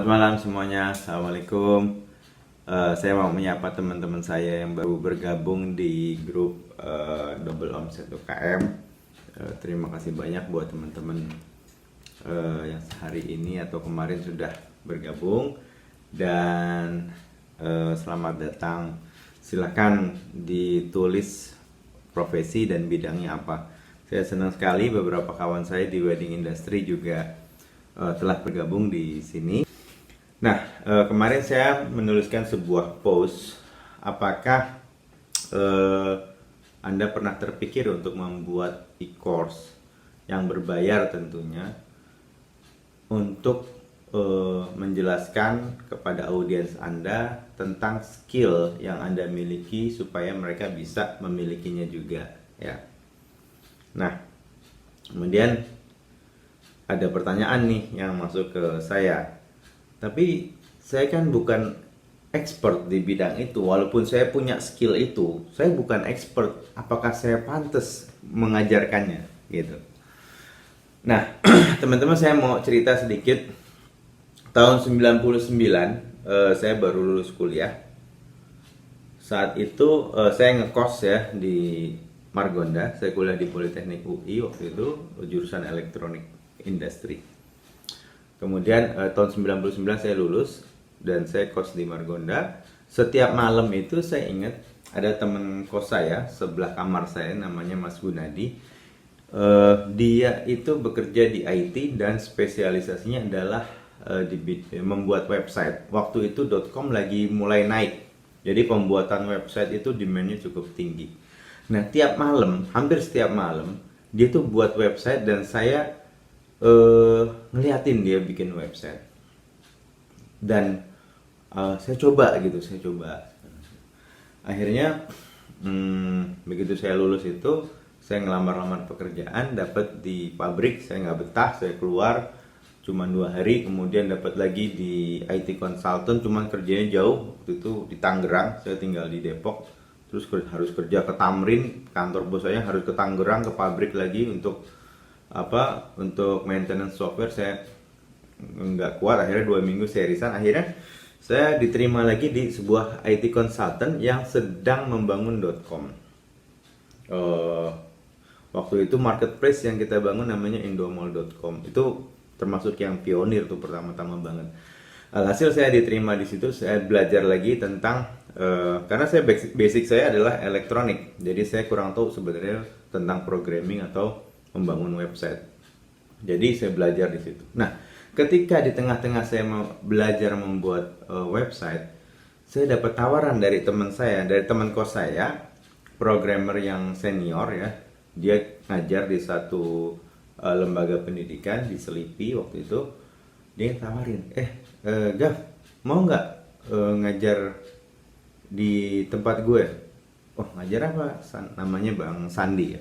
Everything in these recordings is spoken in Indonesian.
Selamat malam semuanya, Assalamualaikum. Saya mau menyapa teman-teman saya yang baru bergabung di grup Double Omset UKM. Terima kasih banyak buat teman-teman yang sehari ini atau kemarin sudah bergabung. Dan selamat datang. Silakan ditulis profesi dan bidangnya apa. Saya senang sekali beberapa kawan saya di wedding industry juga telah bergabung di sini. Nah, kemarin saya menuliskan sebuah post. Apakah Anda pernah terpikir untuk membuat e-course yang berbayar tentunya untuk menjelaskan kepada audiens Anda tentang skill yang Anda miliki supaya mereka bisa memilikinya juga, ya. Nah, kemudian ada pertanyaan nih yang masuk ke saya. Tapi saya kan bukan expert di bidang itu. Walaupun saya punya skill itu, saya bukan expert. Apakah saya pantas mengajarkannya gitu. Nah, teman-teman, saya mau cerita sedikit. Tahun 99 saya baru lulus kuliah. Saat itu saya ngekos ya di Margonda. Saya kuliah di Politeknik UI waktu itu, jurusan elektronik industri. Kemudian tahun 99 saya lulus dan saya kos di Margonda. Setiap malam itu saya ingat ada teman kos saya sebelah kamar saya, namanya Mas Gunadi. Dia itu bekerja di IT dan spesialisasinya adalah membuat website. Waktu itu .com lagi mulai naik, jadi pembuatan website itu demand-nya cukup tinggi. Nah, tiap malam, hampir setiap malam dia tuh buat website dan saya ngeliatin dia bikin website. Dan saya coba. Akhirnya begitu saya lulus itu, saya ngelamar-lamar pekerjaan, dapat di pabrik. Saya nggak betah, saya keluar cuma 2 hari, kemudian dapat lagi di IT consultant, cuman kerjanya jauh. Waktu itu di Tangerang, saya tinggal di Depok. Terus harus kerja ke Tamrin, kantor bos saya harus ke Tangerang, ke pabrik lagi untuk maintenance software. Saya nggak kuat, akhirnya 2 minggu saya resign. Akhirnya saya diterima lagi di sebuah IT consultant yang sedang membangun .com. Waktu itu marketplace yang kita bangun namanya indomall.com. Itu termasuk yang pionir tuh, pertama-tama banget. Alhasil saya diterima di situ. Saya belajar lagi tentang karena saya basic saya adalah elektronik, jadi saya kurang tahu sebenarnya tentang programming atau membangun website. Jadi saya belajar di situ. Nah, ketika di tengah-tengah saya mau belajar membuat website, saya dapat tawaran dari teman saya, dari teman kos saya, programmer yang senior ya. Dia ngajar di satu lembaga pendidikan di Selipi waktu itu. Dia tawarin, Gav, mau nggak ngajar di tempat gue? Oh, ngajar apa? Namanya Bang Sandi ya.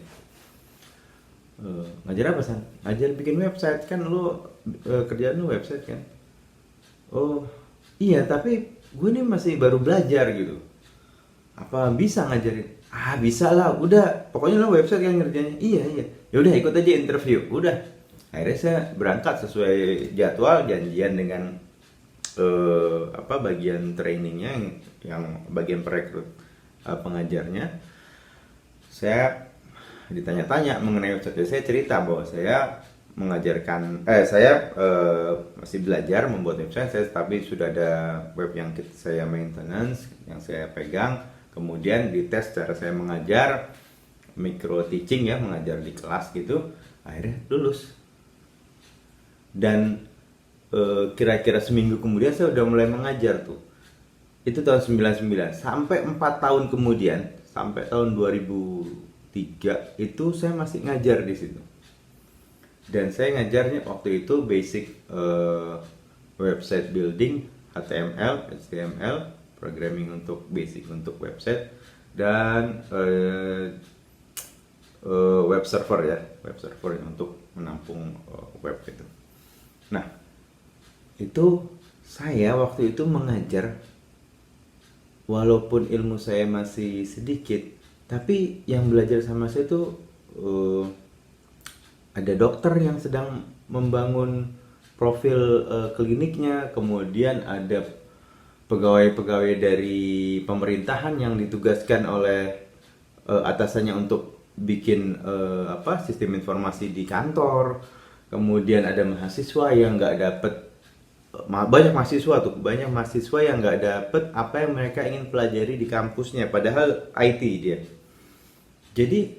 Ngajar apa, San? Ngajar bikin website, kan lu kerjaan lu website kan? Oh iya, tapi gue nih masih baru belajar gitu. Apa bisa ngajarin? Ah, bisa lah, udah, pokoknya lo website yang ngerjainnya. Iya. Ya udah, ikut aja interview. Udah, akhirnya saya berangkat sesuai jadwal, janjian dengan bagian trainingnya, yang bagian perekrut pengajarnya. Saya ditanya-tanya mengenai website. Saya cerita bahwa saya mengajarkan, masih belajar membuat website. Tapi sudah ada web yang saya maintenance, yang saya pegang. Kemudian dites cara saya mengajar, micro teaching ya, mengajar di kelas gitu. Akhirnya lulus. Dan kira-kira seminggu kemudian saya udah mulai mengajar tuh. Itu tahun 99. Sampai 4 tahun kemudian, sampai tahun 2003 itu saya masih ngajar di situ. Dan saya ngajarnya waktu itu basic website building, HTML, HTML, programming untuk basic untuk website, dan web server untuk menampung web itu. Nah, itu saya waktu itu mengajar, walaupun ilmu saya masih sedikit, tapi yang belajar sama saya itu ada dokter yang sedang membangun profil kliniknya, kemudian ada pegawai-pegawai dari pemerintahan yang ditugaskan oleh atasannya untuk bikin sistem informasi di kantor. Kemudian ada mahasiswa yang nggak dapet, banyak mahasiswa yang nggak dapet apa yang mereka ingin pelajari di kampusnya, padahal IT dia. Jadi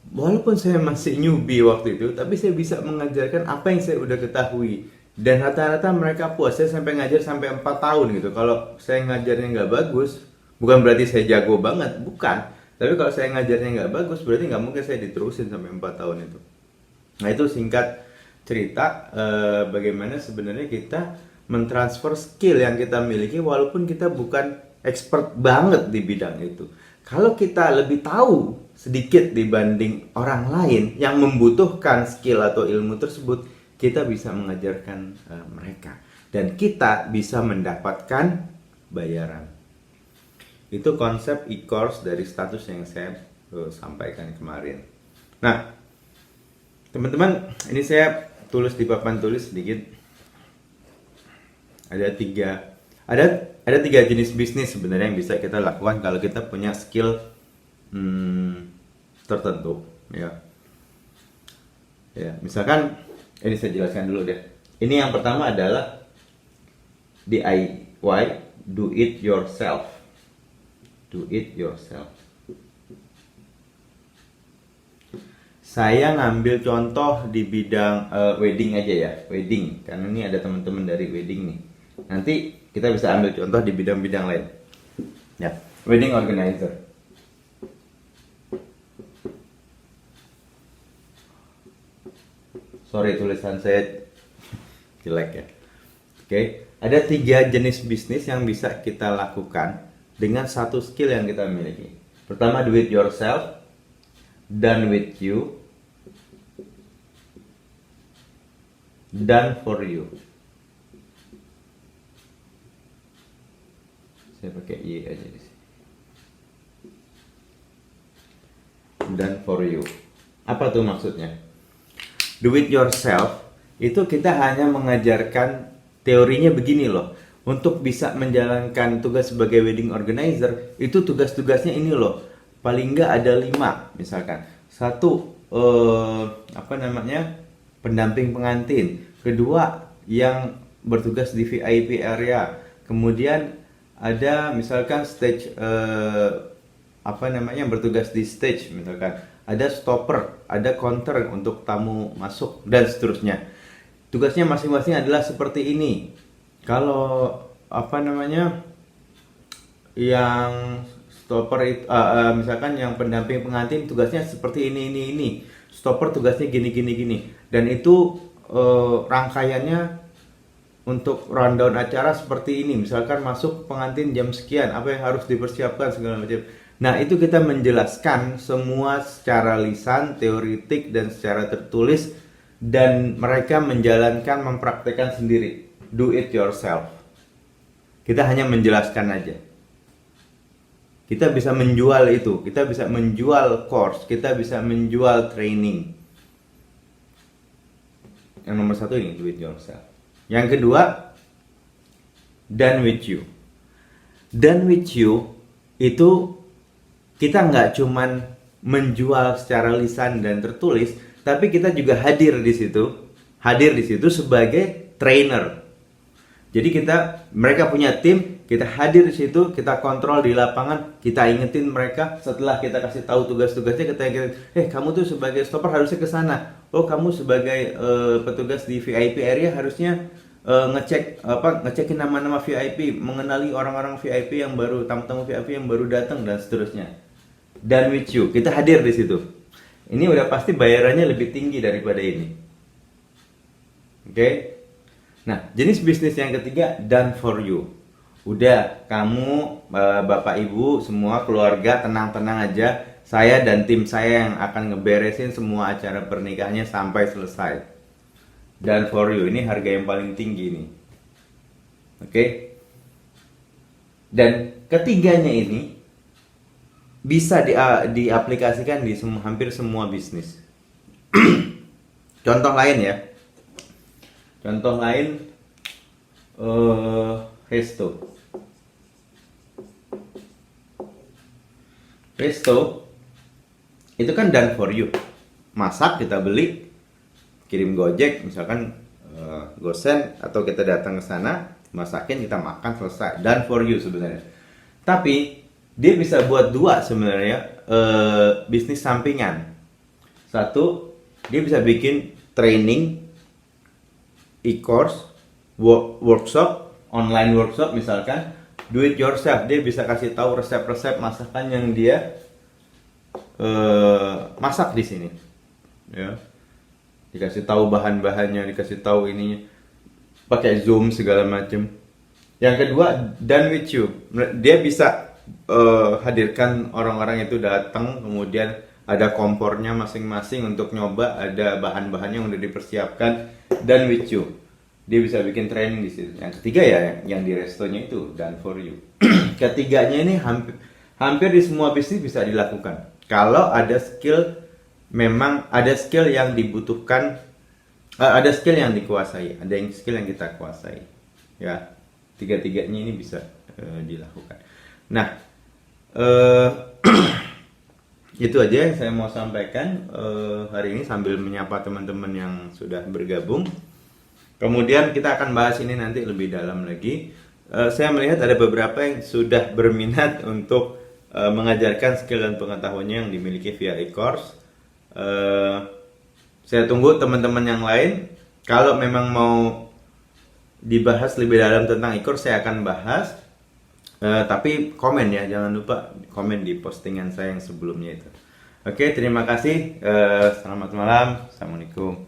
walaupun saya masih newbie waktu itu, tapi saya bisa mengajarkan apa yang saya udah ketahui. Dan rata-rata mereka puas. Saya sampai ngajar sampai 4 tahun gitu. Kalau saya ngajarnya nggak bagus, bukan berarti saya jago banget, bukan. Tapi kalau saya ngajarnya nggak bagus, berarti nggak mungkin saya diterusin sampai 4 tahun itu. Nah, itu singkat cerita bagaimana sebenarnya kita mentransfer skill yang kita miliki walaupun kita bukan expert banget di bidang itu. Kalau kita lebih tahu sedikit dibanding orang lain yang membutuhkan skill atau ilmu tersebut, kita bisa mengajarkan mereka dan kita bisa mendapatkan bayaran. Itu konsep e-course dari status yang saya sampaikan kemarin. Nah, teman-teman, ini saya tulis di papan tulis sedikit. Ada tiga jenis bisnis sebenarnya yang bisa kita lakukan kalau kita punya skill tertentu, ya. Ya, misalkan ini saya jelaskan dulu deh. Ini yang pertama adalah DIY, do it yourself. Do it yourself. Saya ngambil contoh di bidang wedding aja ya, wedding. Karena ini ada teman-teman dari wedding nih. Nanti kita bisa ambil contoh di bidang-bidang lain. Ya, wedding organizer. Sorry, tulisan saya jelek ya. Oke, ada 3 jenis bisnis yang bisa kita lakukan dengan satu skill yang kita miliki. Pertama, do it yourself, done with you, done for you. Saya pakai Y aja di sini. Done for you. Apa tuh maksudnya? Do it yourself itu kita hanya mengajarkan teorinya begini loh. Untuk bisa menjalankan tugas sebagai wedding organizer, itu tugas-tugasnya ini loh. Paling nggak ada 5 misalkan. 1, pendamping pengantin. Kedua, yang bertugas di VIP area. Kemudian ada misalkan stage yang bertugas di stage misalkan. Ada stopper, ada counter untuk tamu masuk dan seterusnya. Tugasnya masing-masing adalah seperti ini. Kalau yang stopper itu misalkan yang pendamping pengantin tugasnya seperti ini. Stopper tugasnya gini. Dan itu rangkaiannya untuk rundown acara seperti ini. Misalkan masuk pengantin jam sekian, apa yang harus dipersiapkan segala macam. Nah, itu kita menjelaskan semua secara lisan, teoritik, dan secara tertulis. Dan mereka menjalankan, mempraktekkan sendiri. Do it yourself. Kita hanya menjelaskan aja. Kita bisa menjual itu. Kita bisa menjual course. Kita bisa menjual training. Yang nomor 1 ini, do it yourself. Yang kedua, done with you. Done with you itu kita nggak cuman menjual secara lisan dan tertulis, tapi kita juga hadir di situ sebagai trainer. Jadi mereka punya tim, kita hadir di situ, kita kontrol di lapangan, kita ingetin mereka setelah kita kasih tahu tugas-tugasnya, kita ingetin, kamu tuh sebagai stopper harusnya ke sana. Oh, kamu sebagai petugas di VIP area harusnya ngecekin nama-nama VIP, mengenali orang-orang VIP yang baru, tamu-tamu VIP yang baru datang dan seterusnya. Done with you, kita hadir di situ. Ini udah pasti bayarannya lebih tinggi daripada ini. Oke? Nah, jenis bisnis yang ketiga, done for you. Udah, kamu, bapak ibu, semua keluarga tenang-tenang aja. Saya dan tim saya yang akan ngeberesin semua acara pernikahannya sampai selesai. Done for you, ini harga yang paling tinggi nih. Oke? Dan ketiganya ini bisa diaplikasikan di hampir semua bisnis. Contoh lain ya. Contoh lain, resto. Resto itu kan done for you. Masak kita beli, kirim Gojek misalkan, gosen, atau kita datang ke sana, masakin, kita makan, selesai. Done for you sebenarnya. Tapi dia bisa buat dua sebenarnya, bisnis sampingan. Satu, dia bisa bikin training, e-course, workshop, online workshop misalkan, do it yourself. Dia bisa kasih tahu resep-resep masakan yang dia masak di sini, ya. Dikasih tahu bahan-bahannya, dikasih tahu ininya, pakai Zoom segala macam. Yang kedua, done with you. Dia bisa hadirkan orang-orang itu datang, kemudian ada kompornya masing-masing untuk nyoba, ada bahan-bahannya yang udah dipersiapkan, done with you. Dia bisa bikin training di situ. Yang ketiga ya, yang di restonya itu done for you. Ketiganya ini hampir di semua bisnis bisa dilakukan. Kalau ada skill, memang ada skill yang dibutuhkan, ada skill yang dikuasai, ada yang skill yang kita kuasai, ya. Tiga-tiganya ini bisa dilakukan. Nah, itu aja yang saya mau sampaikan hari ini sambil menyapa teman-teman yang sudah bergabung. Kemudian kita akan bahas ini nanti lebih dalam lagi. Saya melihat ada beberapa yang sudah berminat untuk mengajarkan skill dan pengetahuannya yang dimiliki via e-course. Saya tunggu teman-teman yang lain. Kalau memang mau dibahas lebih dalam tentang e-course, saya akan bahas. Tapi komen ya, jangan lupa komen di postingan saya yang sebelumnya itu. Oke, terima kasih. Selamat malam. Assalamualaikum.